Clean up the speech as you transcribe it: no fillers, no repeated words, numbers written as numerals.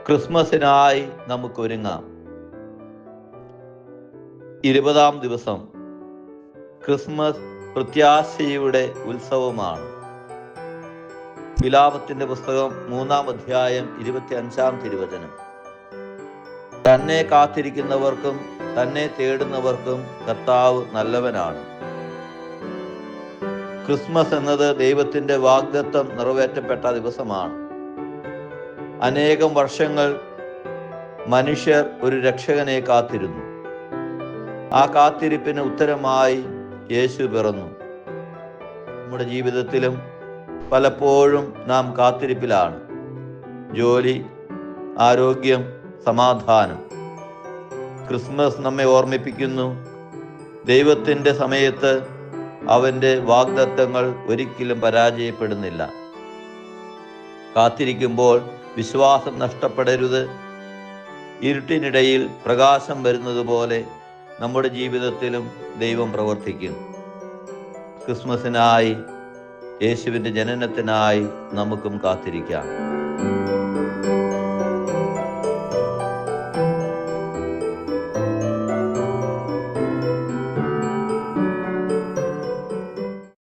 ക്രിസ്മസിനായി നമുക്കൊരുങ്ങാം. 20-ാം ദിവസം ക്രിസ്മസ് പ്രത്യാശയുടെ ഉത്സവമാണ്. വിലാപത്തിന്റെ പുസ്തകം 3-ാം അധ്യായം 25-ാം തിരുവചനം. തന്നെ കാത്തിരിക്കുന്നവർക്കും തന്നെ തേടുന്നവർക്കും കർത്താവ് നല്ലവനാണ്. ക്രിസ്മസ് എന്നത് ദൈവത്തിന്റെ വാഗ്ദത്തം നിറവേറ്റപ്പെട്ട ദിവസമാണ്. അനേകം വർഷങ്ങൾ മനുഷ്യർ ഒരു രക്ഷകനെ കാത്തിരുന്നു. ആ കാത്തിരിപ്പിന് ഉത്തരമായി യേശു പിറന്നു. നമ്മുടെ ജീവിതത്തിലും പലപ്പോഴും നാം കാത്തിരിപ്പിലാണ്. ജോലി, ആരോഗ്യം, സമാധാനം. ക്രിസ്മസ് നമ്മെ ഓർമ്മിപ്പിക്കുന്നു, ദൈവത്തിൻ്റെ സമയത്ത് അവൻ്റെ വാഗ്ദത്തങ്ങൾ ഒരിക്കലും പരാജയപ്പെടുന്നില്ല. കാത്തിരിക്കുമ്പോൾ വിശ്വാസം നഷ്ടപ്പെടരുത്. ഇരുട്ടിനിടയിൽ പ്രകാശം വരുന്നത് പോലെ നമ്മുടെ ജീവിതത്തിലും ദൈവം പ്രവർത്തിക്കും. ക്രിസ്മസിനായി, യേശുവിൻ്റെ ജനനത്തിനായി നമുക്കും കാത്തിരിക്കാം.